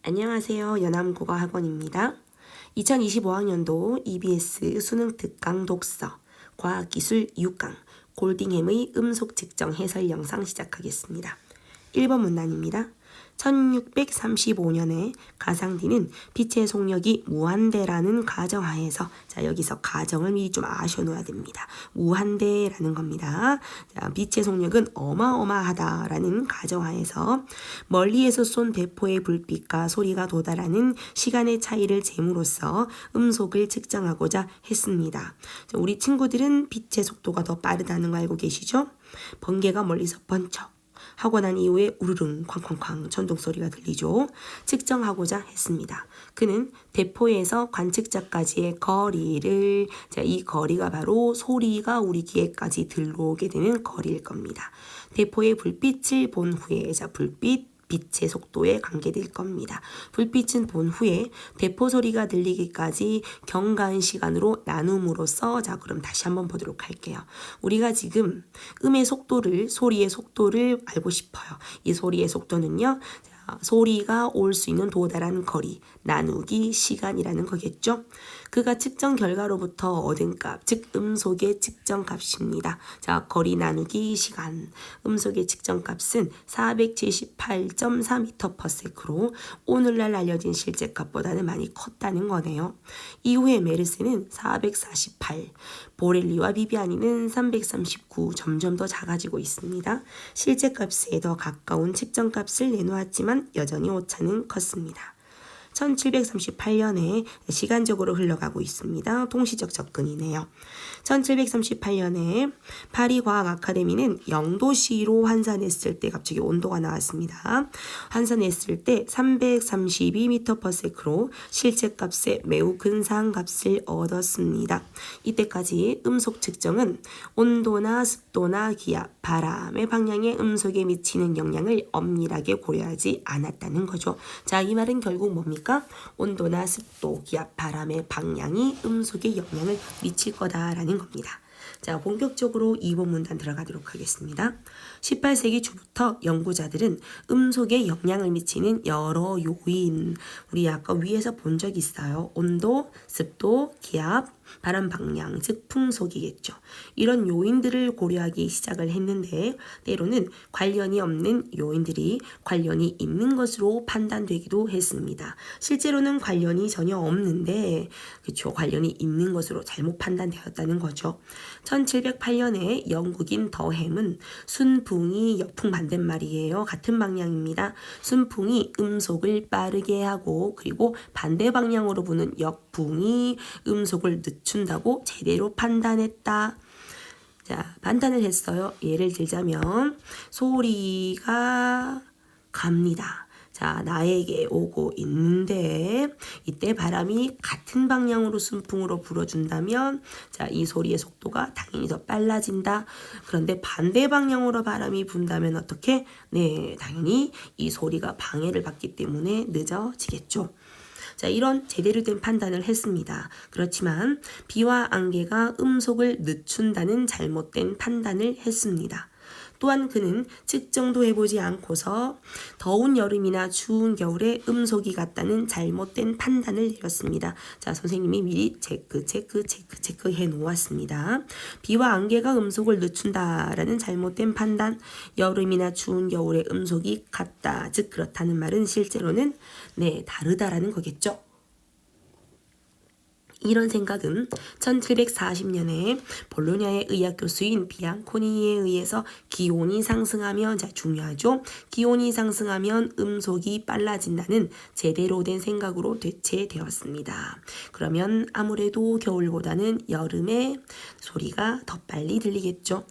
안녕하세요. 연암국어학원입니다. 2025학년도 EBS 수능 특강 독서 과학기술 6강 골딩햄의 음속 측정 해설 영상 시작하겠습니다. 1번 문단입니다. 1635년에 가상디는 빛의 속력이 무한대라는 가정하에서, 자, 여기서 가정을 미리 좀 아셔놓아야 됩니다. 무한대라는 겁니다. 자, 빛의 속력은 어마어마하다라는 가정하에서 멀리에서 쏜 대포의 불빛과 소리가 도달하는 시간의 차이를 잴으로써 음속을 측정하고자 했습니다. 자, 우리 친구들은 빛의 속도가 더 빠르다는 거 알고 계시죠? 번개가 멀리서 번쩍 하고 난 이후에 우르릉 쾅쾅쾅 천둥 소리가 들리죠. 측정하고자 했습니다. 그는 대포에서 관측자까지의 거리를, 자, 이 거리가 바로 소리가 우리 귀에까지 들어오게 되는 거리일 겁니다. 대포의 불빛을 본 후에, 자, 빛의 속도에 관계될 겁니다. 불빛은 본 후에 대포 소리가 들리기까지 경과한 시간으로 나눔으로써, 자, 그럼 다시 한번 보도록 할게요. 우리가 지금 음의 속도를, 소리의 속도를 알고 싶어요. 이 소리의 속도는요, 소리가 올 수 있는 도달한 거리 나누기 시간이라는 거겠죠. 그가 측정 결과로부터 얻은 값, 즉 음속의 측정 값입니다. 자, 거리 나누기 시간, 음속의 측정 값은 478.4m/s로 오늘날 알려진 실제 값보다는 많이 컸다는 거네요. 이후에 메르스는 448, 보렐리와 비비아니는 339, 점점 더 작아지고 있습니다. 실제 값에 더 가까운 측정 값을 내놓았지만 여전히 오차는 컸습니다. 1738년에 시간적으로 흘러가고 있습니다. 동시적 접근이네요. 1738년에 파리 과학 아카데미는 0도씨로 환산했을 때 갑자기 온도가 나왔습니다. 환산했을 때 332m/s로 실제 값에 매우 근사한 값을 얻었습니다. 이때까지 음속 측정은 온도나 습도나 기압, 바람의 방향에 음속에 미치는 영향을 엄밀하게 고려하지 않았다는 거죠. 자, 이 말은 결국 뭡니까? 온도나 습도, 기압, 바람의 방향이 음속에 영향을 미칠 거다라는 겁니다. 자, 본격적으로 2번 문단 들어가도록 하겠습니다. 18세기 초부터 연구자들은 음속에 영향을 미치는 여러 요인, 우리 아까 위에서 본 적 있어요. 온도, 습도, 기압, 바람 방향, 즉 풍속이겠죠. 이런 요인들을 고려하기 시작을 했는데 때로는 관련이 없는 요인들이 관련이 있는 것으로 판단되기도 했습니다. 실제로는 관련이 전혀 없는데, 그렇죠, 관련이 있는 것으로 잘못 판단되었다는 거죠. 1708년에 영국인 더햄은 순풍이 역풍 반대말이에요. 같은 방향입니다. 순풍이 음속을 빠르게 하고 그리고 반대 방향으로 부는 역풍이 음속을 늦춘다고 제대로 판단했다. 자, 판단을 했어요. 예를 들자면 소리가 갑니다. 자, 나에게 오고 있는데 이때 바람이 같은 방향으로 순풍으로 불어준다면, 자, 이 소리의 속도가 당연히 더 빨라진다. 그런데 반대 방향으로 바람이 분다면 어떻게? 네, 당연히 이 소리가 방해를 받기 때문에 늦어지겠죠. 자, 이런 제대로 된 판단을 했습니다. 그렇지만 비와 안개가 음속을 늦춘다는 잘못된 판단을 했습니다. 또한 그는 측정도 해보지 않고서 더운 여름이나 추운 겨울에 음속이 같다는 잘못된 판단을 내렸습니다. 자, 선생님이 미리 체크해 놓았습니다. 비와 안개가 음속을 늦춘다라는 잘못된 판단, 여름이나 추운 겨울에 음속이 같다, 즉 그렇다는 말은 실제로는 네, 다르다라는 거겠죠. 이런 생각은 1740년에 볼로냐의 의학 교수인 비앙코니에 의해서 기온이 상승하면, 자, 중요하죠. 기온이 상승하면 음속이 빨라진다는 제대로 된 생각으로 대체되었습니다. 그러면 아무래도 겨울보다는 여름에 소리가 더 빨리 들리겠죠.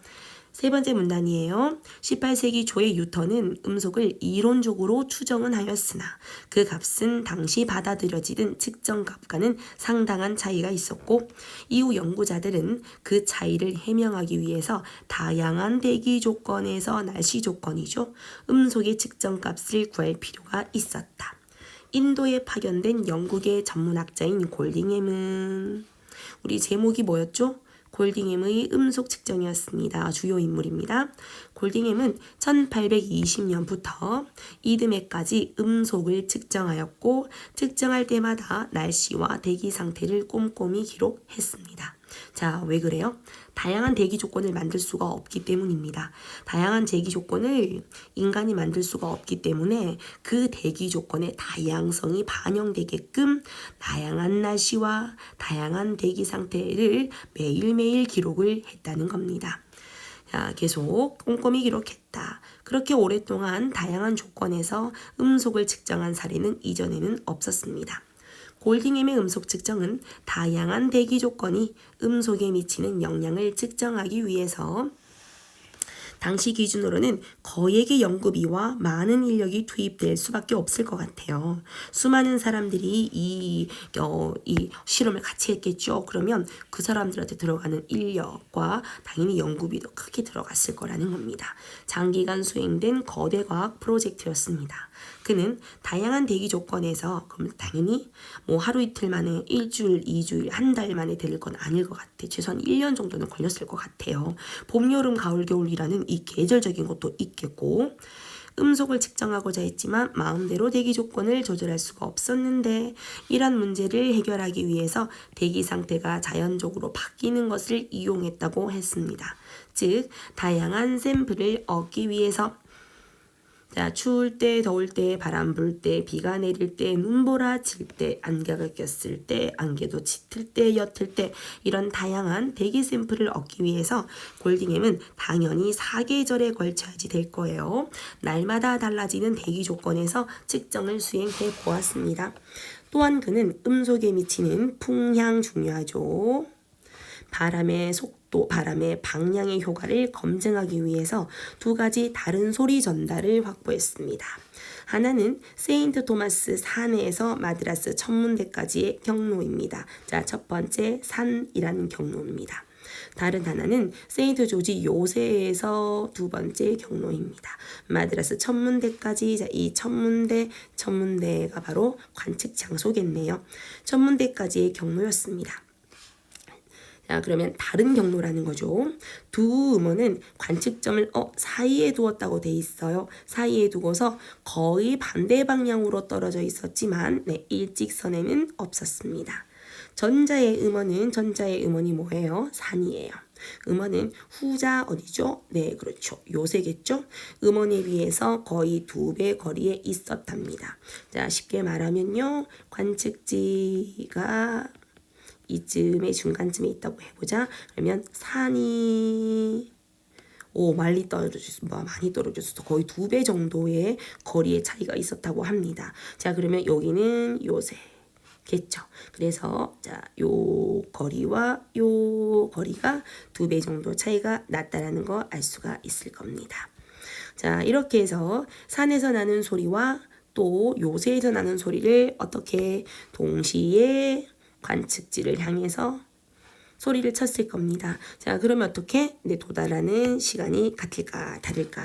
세 번째 문단이에요. 18세기 초의 뉴턴은 음속을 이론적으로 추정은 하였으나 그 값은 당시 받아들여지던 측정 값과는 상당한 차이가 있었고, 이후 연구자들은 그 차이를 해명하기 위해서 다양한 대기 조건에서 날씨 조건이죠. 음속의 측정 값을 구할 필요가 있었다. 인도에 파견된 영국의 전문학자인 골딩햄은, 우리 제목이 뭐였죠? 골딩햄의 음속 측정이었습니다. 주요 인물입니다. 골딩햄은 1820년부터 이듬해까지 음속을 측정하였고 측정할 때마다 날씨와 대기 상태를 꼼꼼히 기록했습니다. 자, 왜 그래요? 다양한 대기 조건을 만들 수가 없기 때문입니다. 다양한 대기 조건을 인간이 만들 수가 없기 때문에 그 대기 조건의 다양성이 반영되게끔 다양한 날씨와 다양한 대기 상태를 매일매일 기록을 했다는 겁니다. 자, 계속 꼼꼼히 기록했다. 그렇게 오랫동안 다양한 조건에서 음속을 측정한 사례는 이전에는 없었습니다. 골딩햄의 음속 측정은 다양한 대기 조건이 음속에 미치는 영향을 측정하기 위해서 당시 기준으로는 거액의 연구비와 많은 인력이 투입될 수밖에 없을 것 같아요. 수많은 사람들이 이 실험을 같이 했겠죠. 그러면 그 사람들한테 들어가는 인력과 당연히 연구비도 크게 들어갔을 거라는 겁니다. 장기간 수행된 거대 과학 프로젝트였습니다. 그는 다양한 대기 조건에서 그럼 당연히 뭐 하루 이틀 만에 일주일, 2주일, 한 달 만에 될 건 아닐 것 같아. 최소한 1년 정도는 걸렸을 것 같아요. 봄, 여름, 가을, 겨울이라는 이 계절적인 것도 있겠고 음속을 측정하고자 했지만 마음대로 대기 조건을 조절할 수가 없었는데 이런 문제를 해결하기 위해서 대기 상태가 자연적으로 바뀌는 것을 이용했다고 했습니다. 즉 다양한 샘플을 얻기 위해서 자, 추울 때, 더울 때, 바람 불 때, 비가 내릴 때, 눈보라칠 때, 안개가 꼈을 때, 안개도 짙을 때, 옅을 때 이런 다양한 대기 샘플을 얻기 위해서 골딩햄은 당연히 4계절에 걸쳐야지 될 거예요. 날마다 달라지는 대기 조건에서 측정을 수행해 보았습니다. 또한 그는 음속에 미치는 풍향 중요하죠. 바람의 속도, 바람의 방향의 효과를 검증하기 위해서 두 가지 다른 소리 전달을 확보했습니다. 하나는 세인트 토마스 산에서 마드라스 천문대까지의 경로입니다. 자, 첫 번째 산이라는 경로입니다. 다른 하나는 세인트 조지 요새에서 두 번째 경로입니다. 마드라스 천문대까지. 자, 이 천문대가 바로 관측 장소겠네요. 천문대까지의 경로였습니다. 자, 그러면 다른 경로라는 거죠. 두 음원은 관측점을 사이에 두었다고 돼 있어요. 사이에 두고서 거의 반대 방향으로 떨어져 있었지만 일직선에는 없었습니다. 전자의 음원이 뭐예요? 산이에요. 음원은 후자 어디죠? 네, 그렇죠. 요새겠죠? 음원에 비해서 거의 2배 거리에 있었답니다. 자, 쉽게 말하면요. 관측지가 이쯤의 중간쯤에 있다고 해보자. 그러면 산이 많이 떨어졌어. 거의 2배 정도의 거리의 차이가 있었다고 합니다. 자, 그러면 여기는 요새겠죠. 그래서 자, 요 거리와 요 거리가 2배 정도 차이가 났다라는 거 알 수가 있을 겁니다. 자, 이렇게 해서 산에서 나는 소리와 또 요새에서 나는 소리를 어떻게 동시에 관측지를 향해서 소리를 쳤을 겁니다. 자, 그러면 어떻게 도달하는 시간이 같을까 다를까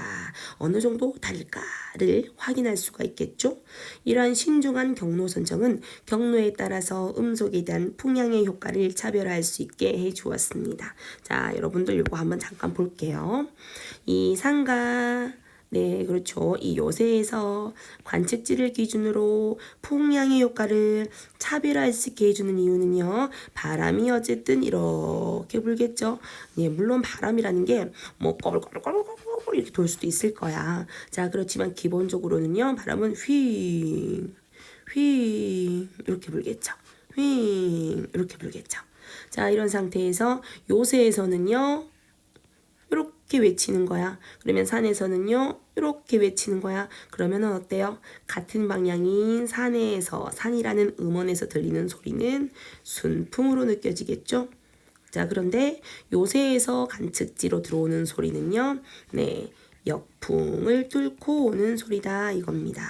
어느 정도 다를까를 확인할 수가 있겠죠. 이러한 신중한 경로 선정은 경로에 따라서 음속에 대한 풍향의 효과를 차별화할 수 있게 해주었습니다. 자, 여러분들 이거 한번 잠깐 볼게요. 이 산과 그렇죠. 이 요새에서 관측지를 기준으로 풍량의 효과를 차별화할 수 있게 해주는 이유는요. 바람이 어쨌든 이렇게 불겠죠. 물론 바람이라는 게 뭐 꺼불꺼불꺼불꺼불 이렇게 돌 수도 있을 거야. 자, 그렇지만 기본적으로는요. 바람은 휘 이렇게 불겠죠. 휘 이렇게 불겠죠. 자, 이런 상태에서 요새에서는요. 이렇게 외치는 거야. 그러면 산에서는요. 이렇게 외치는 거야. 그러면은 어때요? 같은 방향인 산이라는 음원에서 들리는 소리는 순풍으로 느껴지겠죠? 자, 그런데 요새에서 관측지로 들어오는 소리는요. 역풍을 뚫고 오는 소리다 이겁니다.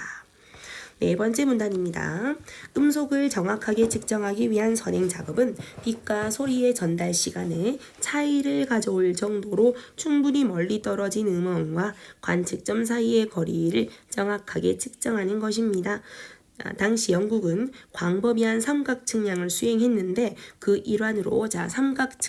네 번째 문단입니다. 음속을 정확하게 측정하기 위한 선행 작업은 빛과 소리의 전달 시간에 차이를 가져올 정도로 충분히 멀리 떨어진 음원과 관측점 사이의 거리를 정확하게 측정하는 것입니다. 당시 영국은 광범위한 삼각 측량을 수행했는데 그 일환으로 삼각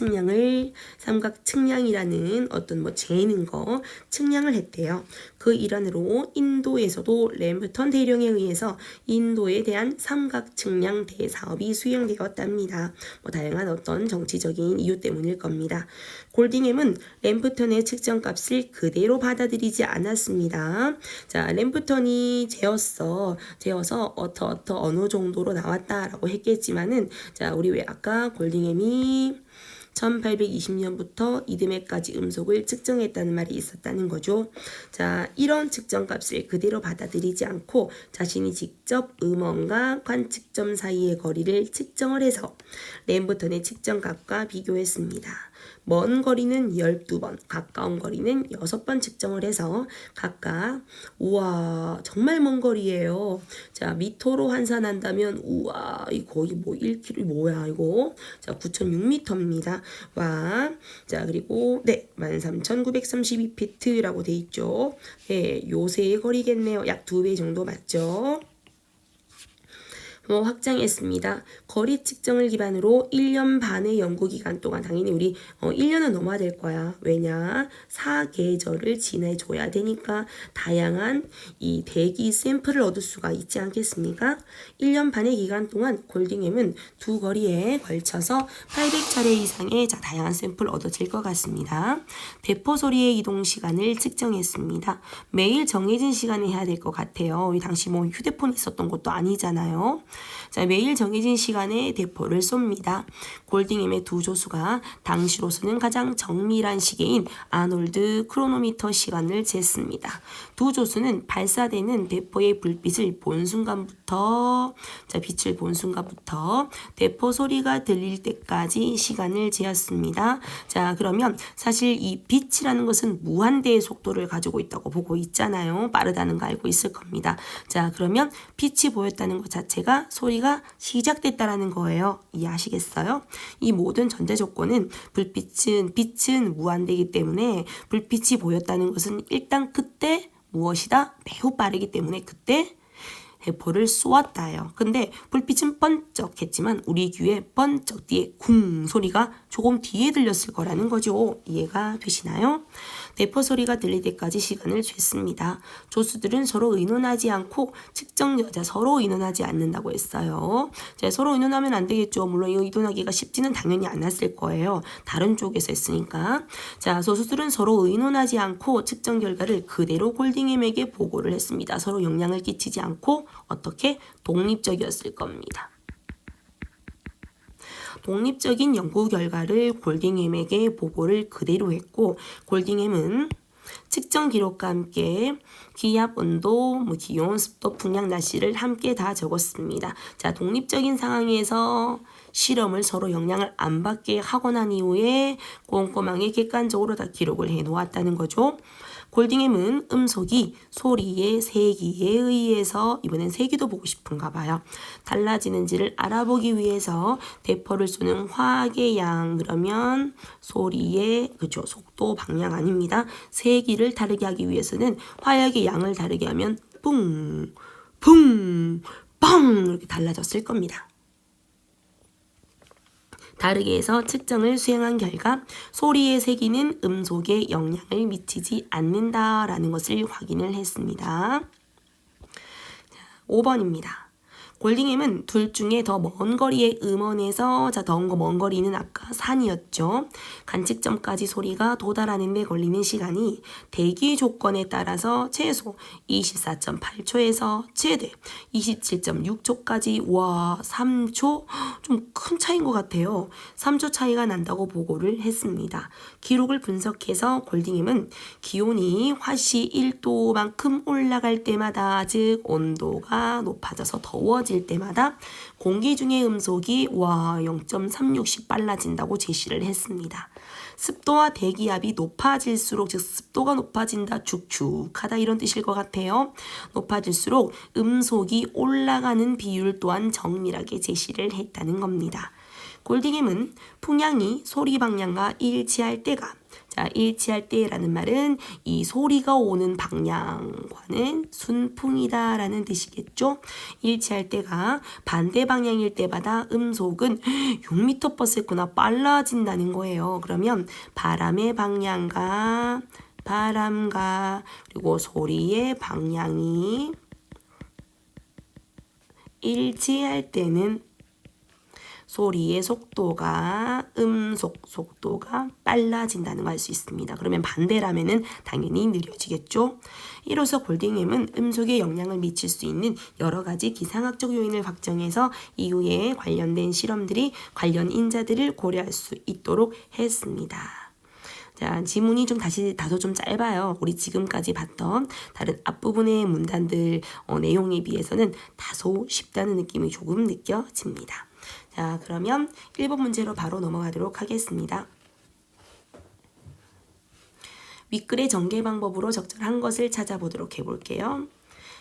측량이라는 어떤 뭐 재는 거 측량을 했대요. 그 일환으로 인도에서도 램프턴 대령에 의해서 인도에 대한 삼각 측량 대사업이 수행되었답니다. 뭐 다양한 어떤 정치적인 이유 때문일 겁니다. 골딩햄은 램프턴의 측정값을 그대로 받아들이지 않았습니다. 램프턴이 재어서 어느 정도로 나왔다라고 했겠지만은 우리 왜 아까 골딩햄이 1820년부터 이듬해까지 음속을 측정했다는 말이 있었다는 거죠. 이런 측정값을 그대로 받아들이지 않고 자신이 직접 음원과 관측점 사이의 거리를 측정을 해서 램프턴의 측정값과 비교했습니다. 먼 거리는 12번, 가까운 거리는 6번 측정을 해서 각각 우와 정말 먼 거리예요. 미터로 환산한다면 우와 이 거의 뭐 1km 뭐야 이거 9,006m입니다. 와 그리고 13,932피트라고 돼 있죠. 요새의 거리겠네요. 약 2배 정도 맞죠? 확장했습니다. 거리 측정을 기반으로 1년 반의 연구기간 동안 당연히 우리 1년은 넘어야 될 거야. 왜냐? 4계절을 지내줘야 되니까 다양한 이 대기 샘플을 얻을 수가 있지 않겠습니까? 1년 반의 기간 동안 골딩햄은 두 거리에 걸쳐서 800차례 이상의 다양한 샘플을 얻어질 것 같습니다. 대포 소리의 이동 시간을 측정했습니다. 매일 정해진 시간에 해야 될 것 같아요. 당시 뭐 휴대폰이 있었던 것도 아니잖아요. 매일 정해진 시간에 대포를 쏩니다. 골딩햄의 두 조수가 당시로서는 가장 정밀한 시계인 아놀드 크로노미터 시간을 쟀습니다. 두 조수는 발사되는 대포의 불빛을 본 순간부터 빛을 본 순간부터 대포 소리가 들릴 때까지 시간을 재었습니다. 그러면 사실 이 빛이라는 것은 무한대의 속도를 가지고 있다고 보고 있잖아요. 빠르다는 거 알고 있을 겁니다. 그러면 빛이 보였다는 것 자체가 소리가 시작됐다라는 거예요. 이해하시겠어요? 이 모든 전제 조건은 빛은 무한대이기 때문에 불빛이 보였다는 것은 일단 그때 무엇이다? 매우 빠르기 때문에 그때 대포를 쏘았다요. 근데 불빛은 번쩍했지만 우리 귀에 번쩍 뒤에 쿵 소리가 조금 뒤에 들렸을 거라는 거죠. 이해가 되시나요? 대포 소리가 들릴 때까지 시간을 쟀습니다. 조수들은 서로 의논하지 않고 서로 의논하지 않는다고 했어요. 서로 의논하면 안 되겠죠. 물론 이거 의논하기가 쉽지는 당연히 않았을 거예요. 다른 쪽에서 했으니까. 조수들은 서로 의논하지 않고 측정 결과를 그대로 골딩햄에게 보고를 했습니다. 서로 영향을 끼치지 않고 어떻게 독립적이었을 겁니다. 독립적인 연구 결과를 골딩햄에게 보고를 그대로 했고 골딩햄은 측정 기록과 함께 기압, 온도, 기온, 습도, 풍량, 날씨를 함께 다 적었습니다. 독립적인 상황에서 실험을 서로 영향을 안 받게 하고 난 이후에 꼼꼼하게 객관적으로 다 기록을 해 놓았다는 거죠. 골딩햄은 음속이 소리의 세기에 의해서 이번엔 세기도 보고 싶은가 봐요. 달라지는지를 알아보기 위해서 대포를 쏘는 화학의 양 그러면 소리의 속도 방향 아닙니다. 세기를 다르게 하기 위해서는 화약의 양을 다르게 하면 뿡, 뿡, 뻥 이렇게 달라졌을 겁니다. 다르게 해서 측정을 수행한 결과 소리의 세기는 음속에 영향을 미치지 않는다라는 것을 확인을 했습니다. 5번입니다. 골딩햄은 둘 중에 더 먼 거리의 음원에서 먼 거리는 아까 산이었죠. 관측점까지 소리가 도달하는 데 걸리는 시간이 대기 조건에 따라서 최소 24.8초에서 최대 27.6초까지 3초? 좀 큰 차이인 것 같아요. 3초 차이가 난다고 보고를 했습니다. 기록을 분석해서 골딩햄은 기온이 화씨 1도만큼 올라갈 때마다 즉 온도가 높아져서 더워질 때마다 공기 중의 음속이 0.36씩 빨라진다고 제시를 했습니다. 습도와 대기압이 높아질수록 즉 습도가 높아진다 축축하다 이런 뜻일 것 같아요. 높아질수록 음속이 올라가는 비율 또한 정밀하게 제시를 했다는 겁니다. 골딩햄은 풍량이 소리 방향과 일치할 때가 자, 일치할 때라는 말은 이 소리가 오는 방향과는 순풍이다라는 뜻이겠죠. 일치할 때가 반대 방향일 때마다 음속은 6m/s구나 빨라진다는 거예요. 그러면 바람의 방향과 바람과 그리고 소리의 방향이 일치할 때는 소리의 속도가 음속 속도가 빨라진다는 걸 알 수 있습니다. 그러면 반대라면은 당연히 느려지겠죠. 이로써 골딩햄은 음속에 영향을 미칠 수 있는 여러 가지 기상학적 요인을 확정해서 이후에 관련된 실험들이 관련 인자들을 고려할 수 있도록 했습니다. 자, 지문이 좀 다소 좀 짧아요. 우리 지금까지 봤던 다른 앞부분의 문단들 내용에 비해서는 다소 쉽다는 느낌이 조금 느껴집니다. 자, 그러면 1번 문제로 바로 넘어가도록 하겠습니다. 윗글의 전개 방법으로 적절한 것을 찾아보도록 해볼게요.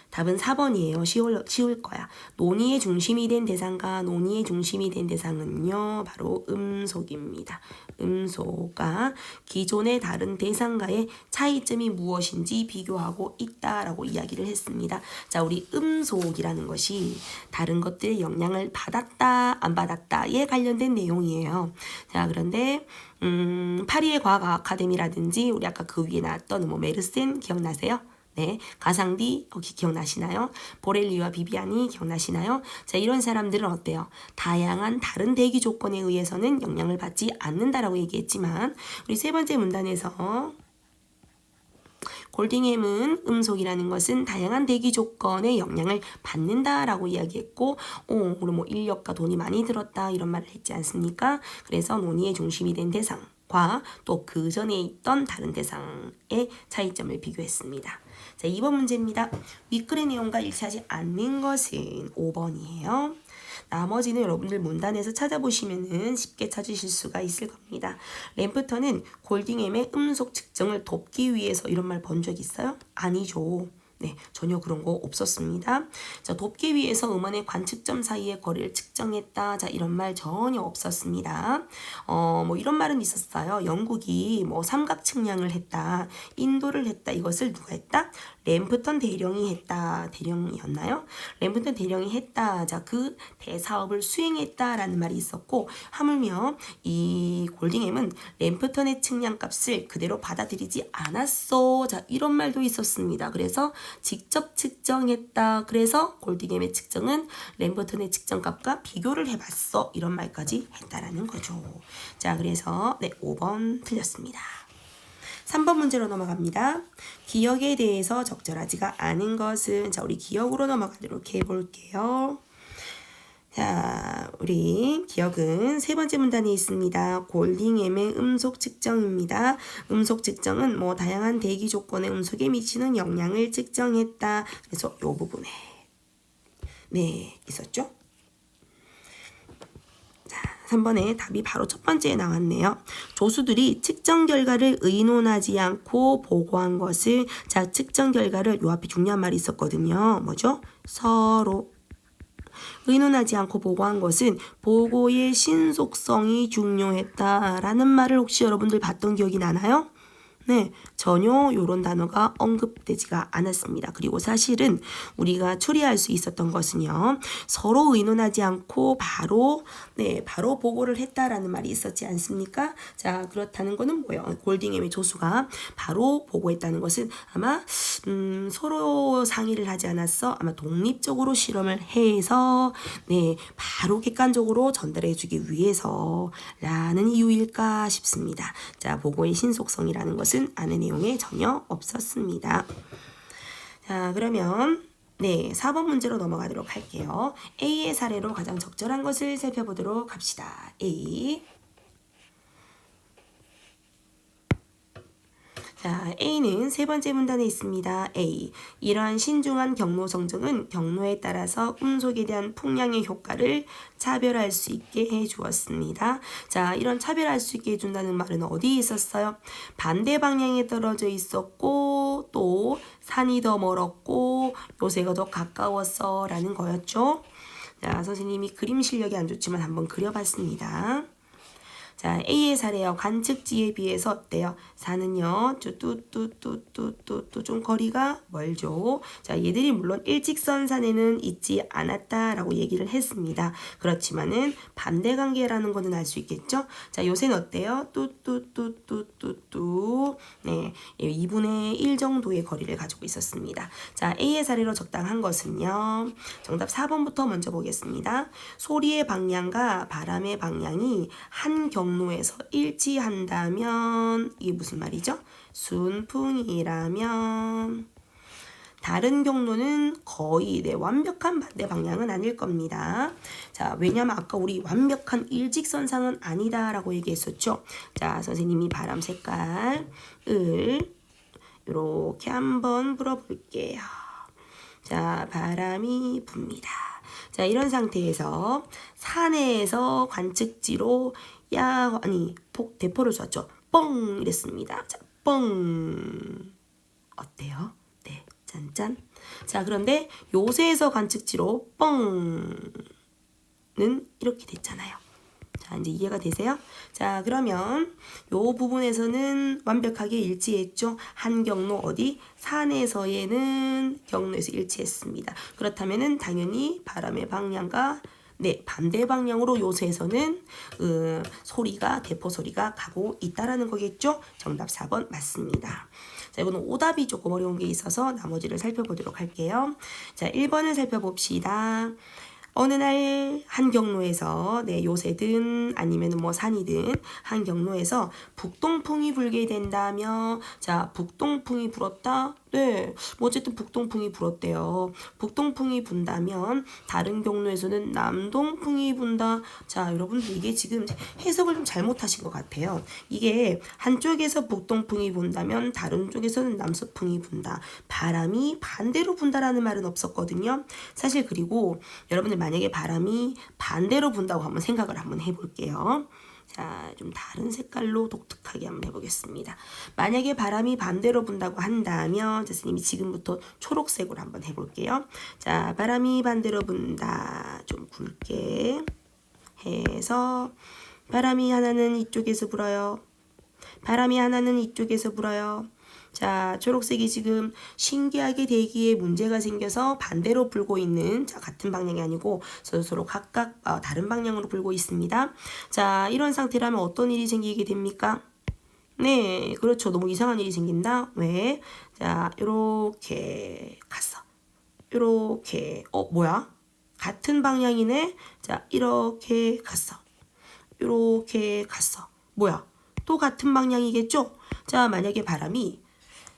답은 4번이에요. 쉬울 거야. 논의의 중심이 된 대상과 논의의 중심이 된 대상은요. 바로 음속입니다. 음소가 기존의 다른 대상과의 차이점이 무엇인지 비교하고 있다라고 이야기를 했습니다. 자, 우리 음속이라는 것이 다른 것들의 영향을 받았다, 안 받았다에 관련된 내용이에요. 자, 그런데 파리의 과학 아카데미라든지 우리 아까 그 위에 나왔던 메르센 기억나세요? 네, 가상디 혹시 기억나시나요? 보렐리와 비비안이 기억나시나요? 자, 이런 사람들은 어때요? 다양한 다른 대기 조건에 의해서는 영향을 받지 않는다라고 얘기했지만 우리 세 번째 문단에서 골딩햄은 음속이라는 것은 다양한 대기 조건의 영향을 받는다라고 이야기했고 그럼 인력과 돈이 많이 들었다 이런 말을 했지 않습니까? 그래서 논의의 중심이 된 대상과 또 그 전에 있던 다른 대상의 차이점을 비교했습니다. 자, 2번 문제입니다. 윗글의 내용과 일치하지 않는 것은 5번이에요. 나머지는 여러분들 문단에서 찾아보시면 쉽게 찾으실 수가 있을 겁니다. 램프턴은 골딩햄의 음속 측정을 돕기 위해서 이런 말 본 적 있어요? 아니죠. 네, 전혀 그런 거 없었습니다. 자, 돕기 위해서 음원의 관측점 사이의 거리를 측정했다. 자, 이런 말 전혀 없었습니다. 이런 말은 있었어요. 영국이 삼각 측량을 했다. 인도를 했다. 이것을 누가 했다? 램프턴 대령이 했다. 대령이었나요? 램프턴 대령이 했다. 자, 그 대사업을 수행했다라는 말이 있었고 하물며 이 골딩햄은 램프턴의 측량값을 그대로 받아들이지 않았어. 자, 이런 말도 있었습니다. 그래서 직접 측정했다. 그래서 골딩햄의 측정은 램프턴의 측정값과 비교를 해봤어. 이런 말까지 했다라는 거죠. 자, 그래서 5번 틀렸습니다. 3번 문제로 넘어갑니다. 기억에 대해서 적절하지가 않은 것은 자, 우리 기억으로 넘어가도록 해볼게요. 자, 우리 기억은 세 번째 문단에 있습니다. 골딩햄의 음속 측정입니다. 음속 측정은 다양한 대기 조건의 음속에 미치는 영향을 측정했다. 그래서 이 부분에 있었죠? 자, 3번에 답이 바로 첫 번째에 나왔네요. 조수들이 측정 결과를 의논하지 않고 보고한 것을 자, 측정 결과를 요 앞에 중요한 말이 있었거든요. 뭐죠? 서로 의논하지 않고 보고한 것은 보고의 신속성이 중요했다라는 말을 혹시 여러분들 봤던 기억이 나나요? 네, 전혀 이런 단어가 언급되지가 않았습니다. 그리고 사실은 우리가 추리할 수 있었던 것은요. 서로 의논하지 않고 바로 보고를 했다라는 말이 있었지 않습니까? 자, 그렇다는 거는 뭐예요? 골딩햄의 조수가 바로 보고했다는 것은 아마 서로 상의를 하지 않았어. 아마 독립적으로 실험을 해서 바로 객관적으로 전달해주기 위해서라는 이유일까 싶습니다. 자, 보고의 신속성이라는 것은 아는 내용에 전혀 없었습니다. 자, 그러면 4번 문제로 넘어가도록 할게요. A의 사례로 가장 적절한 것을 살펴보도록 합시다. A. 자, A는 세 번째 문단에 있습니다. A. 이러한 신중한 경로 성정은 경로에 따라서 음속에 대한 풍량의 효과를 차별할 수 있게 해주었습니다. 자, 이런 차별할 수 있게 해준다는 말은 어디에 있었어요? 반대 방향에 떨어져 있었고 또 산이 더 멀었고 요새가 더 가까웠어 라는 거였죠. 자, 선생님이 그림 실력이 안 좋지만 한번 그려봤습니다. 자, A의 사례요. 관측지에 비해서 어때요? 4는요. 뚜뚜뚜뚜뚜뚜 좀 거리가 멀죠. 자, 얘들이 물론 일직선상에는 있지 않았다라고 얘기를 했습니다. 그렇지만은 반대 관계라는 거는 알 수 있겠죠? 자, 요새는 어때요? 뚜뚜뚜뚜뚜뚜. 네, 2분의 1 정도의 거리를 가지고 있었습니다. 자, A의 사례로 적당한 것은요. 정답 4번부터 먼저 보겠습니다. 소리의 방향과 바람의 방향이 한 경로에서 일치한다면 이게 무슨 말이죠? 순풍이라면 다른 경로는 거의 완벽한 반대 방향은 아닐 겁니다. 자, 왜냐면 아까 우리 완벽한 일직선상은 아니다라고 얘기했었죠. 자, 선생님이 바람 색깔을 이렇게 한번 불어볼게요. 자, 바람이 붑니다. 자, 이런 상태에서 산에서 관측지로 대포를 쐈죠. 뻥 이랬습니다. 자, 뻥 어때요? 네, 짠짠. 자, 그런데 요새에서 관측지로 뻥은 이렇게 됐잖아요. 자, 이제 이해가 되세요? 자, 그러면 요 부분에서는 완벽하게 일치했죠. 한 경로 어디? 산에서에는 경로에서 일치했습니다. 그렇다면은 당연히 바람의 방향과 반대 방향으로 요새에서는 소리가 대포 소리가 가고 있다라는 거겠죠. 정답 4번 맞습니다. 자, 이거는 오답이 조금 어려운 게 있어서 나머지를 살펴보도록 할게요. 자, 1번을 살펴봅시다. 어느 날 한 경로에서 요새든 아니면 뭐 산이든 한 경로에서 북동풍이 불게 된다며. 자, 북동풍이 불었다. 네, 뭐 어쨌든 북동풍이 불었대요. 북동풍이 분다면 다른 경로에서는 남동풍이 분다. 자, 여러분들 이게 지금 해석을 좀 잘못하신 것 같아요. 이게 한쪽에서 북동풍이 분다면 다른 쪽에서는 남서풍이 분다. 바람이 반대로 분다라는 말은 없었거든요. 사실 그리고 여러분들 만약에 바람이 반대로 분다고 한번 생각을 한번 해볼게요. 자, 좀 다른 색깔로 독특하게 한번 해보겠습니다. 만약에 바람이 반대로 분다고 한다면 선생님이 지금부터 초록색으로 한번 해볼게요. 자, 바람이 반대로 분다. 좀 굵게 해서 바람이 하나는 이쪽에서 불어요. 바람이 하나는 이쪽에서 불어요. 자, 초록색이 지금 신기하게 대기에 문제가 생겨서 반대로 불고 있는, 자, 같은 방향이 아니고 서로 각각 다른 방향으로 불고 있습니다. 자, 이런 상태라면 어떤 일이 생기게 됩니까? 네, 그렇죠. 너무 이상한 일이 생긴다. 왜? 자, 요렇게 갔어. 요렇게, 뭐야? 같은 방향이네. 자, 이렇게 갔어. 요렇게 갔어. 뭐야? 또 같은 방향이겠죠? 자, 만약에 바람이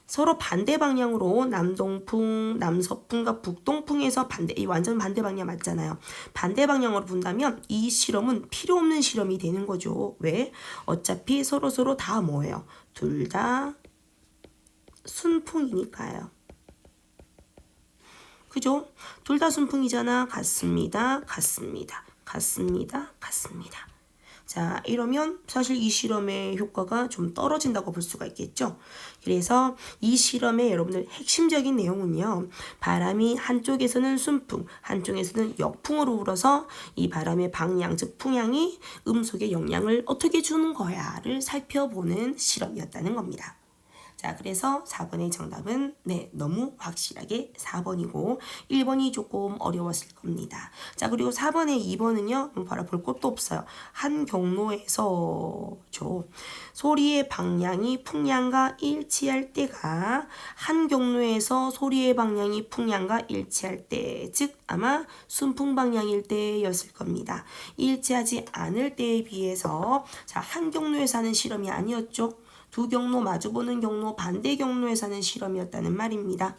서로 반대 방향으로 남동풍, 남서풍과 북동풍에서 이 완전 반대 방향 맞잖아요. 반대 방향으로 분다면 이 실험은 필요 없는 실험이 되는 거죠. 왜? 어차피 서로 다 뭐예요? 둘 다 순풍이니까요. 그죠? 둘 다 순풍이잖아. 같습니다. 같습니다. 같습니다. 같습니다. 자, 이러면 사실 이 실험의 효과가 좀 떨어진다고 볼 수가 있겠죠. 그래서 이 실험의 여러분들 핵심적인 내용은요. 바람이 한쪽에서는 순풍, 한쪽에서는 역풍으로 불어서 이 바람의 방향, 즉 풍향이 음속에 영향을 어떻게 주는 거야를 살펴보는 실험이었다는 겁니다. 자, 그래서 4번의 정답은 너무 확실하게 4번이고 1번이 조금 어려웠을 겁니다. 자, 그리고 4번의 2번은요. 바라볼 것도 없어요. 한 경로에서 소리의 방향이 풍량과 일치할 때가 한 경로에서 소리의 방향이 풍량과 일치할 때, 즉 아마 순풍 방향일 때였을 겁니다. 일치하지 않을 때에 비해서 한 경로에서 하는 실험이 아니었죠. 두 경로 마주보는 경로 반대 경로에서 하는 실험이었다는 말입니다.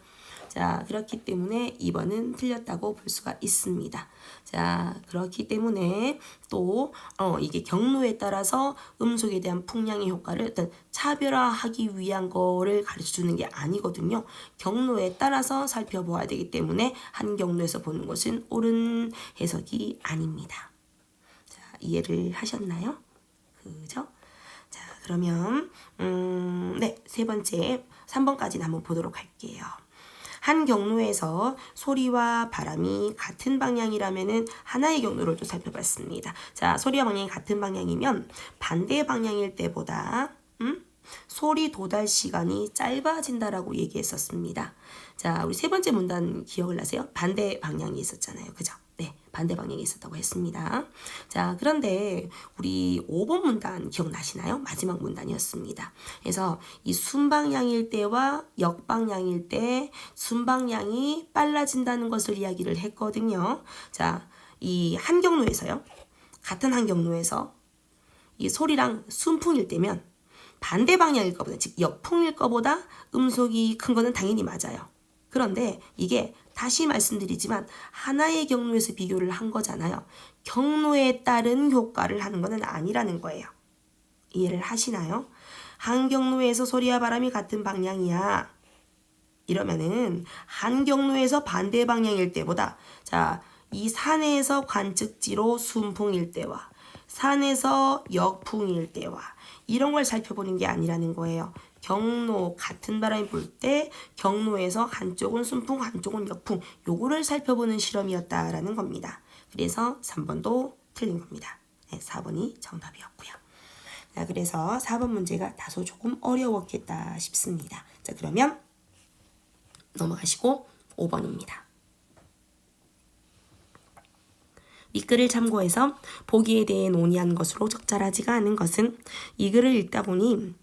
자, 그렇기 때문에 2번은 틀렸다고 볼 수가 있습니다. 자, 그렇기 때문에 또 이게 경로에 따라서 음속에 대한 풍량의 효과를 일단 차별화하기 위한 거를 가르쳐주는 게 아니거든요. 경로에 따라서 살펴보아야 되기 때문에 한 경로에서 보는 것은 옳은 해석이 아닙니다. 자, 이해를 하셨나요? 그죠? 자, 그러면 세 번째 3번까지는 한번 보도록 할게요. 한 경로에서 소리와 바람이 같은 방향이라면은 하나의 경로를 또 살펴봤습니다. 자, 소리와 방향이 같은 방향이면 반대 방향일 때보다 소리 도달 시간이 짧아진다라고 얘기했었습니다. 자, 우리 세 번째 문단 기억을 하세요? 반대 방향이 있었잖아요. 그죠? 네, 반대 방향이 있었다고 했습니다. 자, 그런데 우리 5번 문단 기억나시나요? 마지막 문단이었습니다. 그래서 이 순방향일 때와 역방향일 때 순방향이 빨라진다는 것을 이야기를 했거든요. 자, 이 한 경로에서요. 같은 한 경로에서 이 소리랑 순풍일 때면 반대 방향일 거보다, 즉 역풍일 거보다 음속이 큰 거는 당연히 맞아요. 그런데 이게 다시 말씀드리지만 하나의 경로에서 비교를 한 거잖아요. 경로에 따른 효과를 하는 거는 아니라는 거예요. 이해를 하시나요? 한 경로에서 소리와 바람이 같은 방향이야. 이러면은 한 경로에서 반대 방향일 때보다, 자, 이 산에서 관측지로 순풍일 때와 산에서 역풍일 때와 이런 걸 살펴보는 게 아니라는 거예요. 경로, 같은 바람이 불 때 경로에서 한쪽은 순풍, 한쪽은 역풍, 요거를 살펴보는 실험이었다라는 겁니다. 그래서 3번도 틀린 겁니다. 네, 4번이 정답이었고요. 자, 그래서 4번 문제가 다소 조금 어려웠겠다 싶습니다. 자, 그러면 넘어가시고 5번입니다. 윗글을 참고해서 보기에 대해 논의한 것으로 적절하지가 않은 것은 이 글을 읽다 보니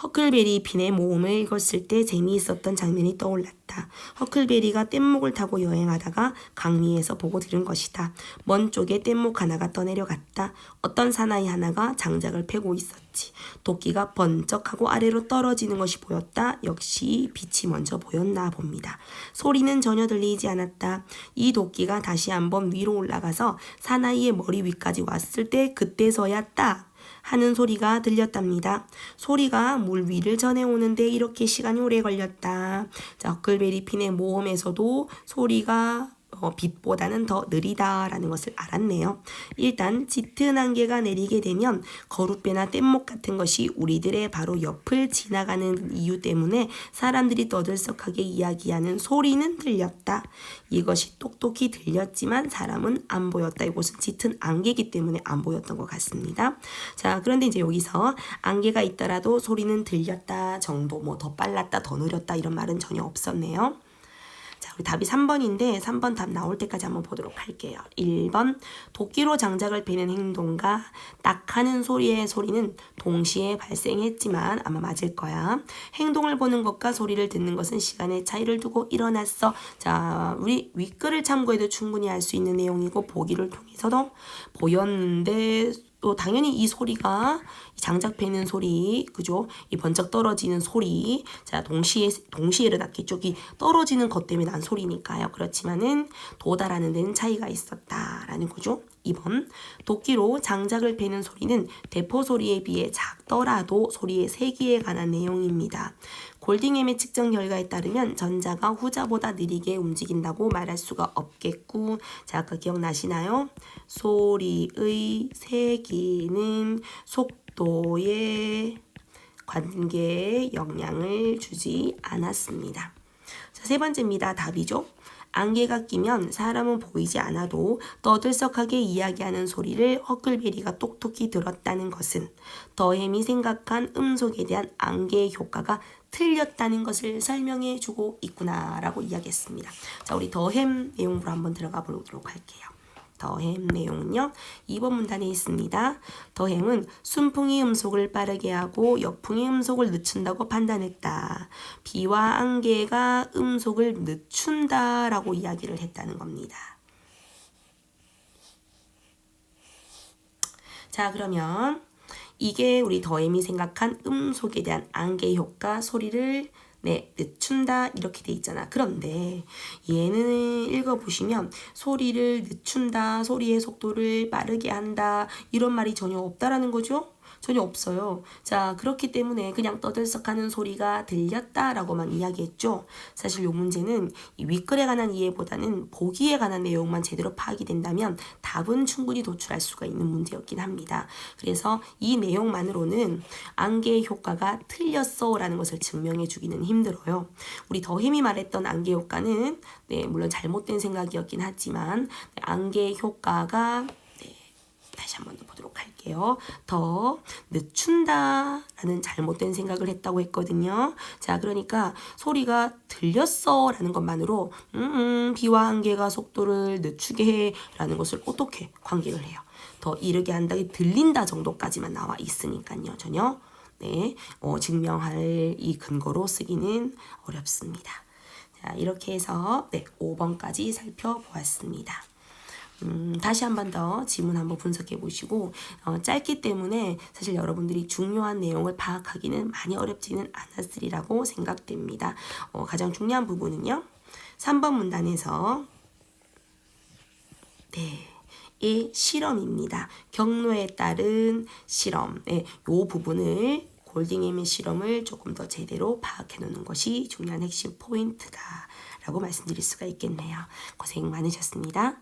허클베리 핀의 모험을 읽었을 때 재미있었던 장면이 떠올랐다. 허클베리가 뗏목을 타고 여행하다가 강 위에서 보고 들은 것이다. 먼 쪽에 뗏목 하나가 떠내려갔다. 어떤 사나이 하나가 장작을 패고 있었지. 도끼가 번쩍하고 아래로 떨어지는 것이 보였다. 역시 빛이 먼저 보였나 봅니다. 소리는 전혀 들리지 않았다. 이 도끼가 다시 한번 위로 올라가서 사나이의 머리 위까지 왔을 때 그때서야 딱 하는 소리가 들렸답니다. 소리가 물 위를 전해오는데 이렇게 시간이 오래 걸렸다. 자, 허클베리 핀의 모험에서도 소리가 빛보다는 더 느리다라는 것을 알았네요. 일단 짙은 안개가 내리게 되면 거룻배나 뗏목 같은 것이 우리들의 바로 옆을 지나가는 이유 때문에 사람들이 떠들썩하게 이야기하는 소리는 들렸다. 이것이 똑똑히 들렸지만 사람은 안 보였다. 이곳은 짙은 안개이기 때문에 안 보였던 것 같습니다. 자, 그런데 이제 여기서 안개가 있더라도 소리는 들렸다 정도, 뭐 더 빨랐다, 더 느렸다 이런 말은 전혀 없었네요. 자, 우리 답이 3번인데 3번 답 나올 때까지 한번 보도록 할게요. 1번 도끼로 장작을 패는 행동과 딱 하는 소리의 소리는 동시에 발생했지만 아마 맞을 거야. 행동을 보는 것과 소리를 듣는 것은 시간의 차이를 두고 일어났어. 자, 우리 윗글을 참고해도 충분히 알 수 있는 내용이고 보기를 통해서도 보였는데 또 당연히 이 소리가 장작 패는 소리, 그죠? 이 번쩍 떨어지는 소리, 자 동시에 일어났겠죠. 이 떨어지는 것 때문에 난 소리니까요. 그렇지만은 도달하는 데는 차이가 있었다라는 거죠. 2번 도끼로 장작을 패는 소리는 대포 소리에 비해 작더라도 소리의 세기에 관한 내용입니다. 골딩햄의 측정 결과에 따르면 전자가 후자보다 느리게 움직인다고 말할 수가 없겠고, 자 아까 기억나시나요? 소리의 세기는 속도의 관계에 영향을 주지 않았습니다. 자, 세 번째입니다. 답이죠. 안개가 끼면 사람은 보이지 않아도 떠들썩하게 이야기하는 소리를 허클베리가 똑똑히 들었다는 것은 더햄이 생각한 음속에 대한 안개의 효과가 틀렸다는 것을 설명해 주고 있구나라고 이야기했습니다. 자, 우리 더햄 내용으로 한번 들어가 보도록 할게요. 더햄 내용은요. 2번 문단에 있습니다. 더햄은 순풍이 음속을 빠르게 하고 역풍이 음속을 늦춘다고 판단했다. 비와 안개가 음속을 늦춘다라고 이야기를 했다는 겁니다. 자, 그러면 이게 우리 더햄이 생각한 음속에 대한 안개 효과, 소리를 늦춘다 이렇게 돼 있잖아. 그런데 얘는 읽어보시면 소리를 늦춘다, 소리의 속도를 빠르게 한다 이런 말이 전혀 없다라는 거죠. 전혀 없어요. 자, 그렇기 때문에 그냥 떠들썩하는 소리가 들렸다라고만 이야기했죠. 사실 이 문제는 이 윗글에 관한 이해보다는 보기에 관한 내용만 제대로 파악이 된다면 답은 충분히 도출할 수가 있는 문제였긴 합니다. 그래서 이 내용만으로는 안개의 효과가 틀렸어라는 것을 증명해 주기는 힘들어요. 우리 더힘이 말했던 안개 효과는 물론 잘못된 생각이었긴 하지만 안개의 효과가 다시 한번 더 보도록 할게요. 더 늦춘다라는 잘못된 생각을 했다고 했거든요. 자, 그러니까 소리가 들렸어 라는 것만으로 비와 안개가 속도를 늦추게 해 라는 것을 어떻게 관계를 해요. 더 이르게 한다, 들린다 정도까지만 나와 있으니까요. 전혀 증명할 이 근거로 쓰기는 어렵습니다. 자, 이렇게 해서 5번까지 살펴보았습니다. 다시 한 번 더 지문 한번 분석해 보시고 짧기 때문에 사실 여러분들이 중요한 내용을 파악하기는 많이 어렵지는 않았으리라고 생각됩니다. 가장 중요한 부분은요. 3번 문단에서 이 실험입니다. 경로에 따른 실험. 이 부분을 골딩햄의 실험을 조금 더 제대로 파악해 놓는 것이 중요한 핵심 포인트다라고 말씀드릴 수가 있겠네요. 고생 많으셨습니다.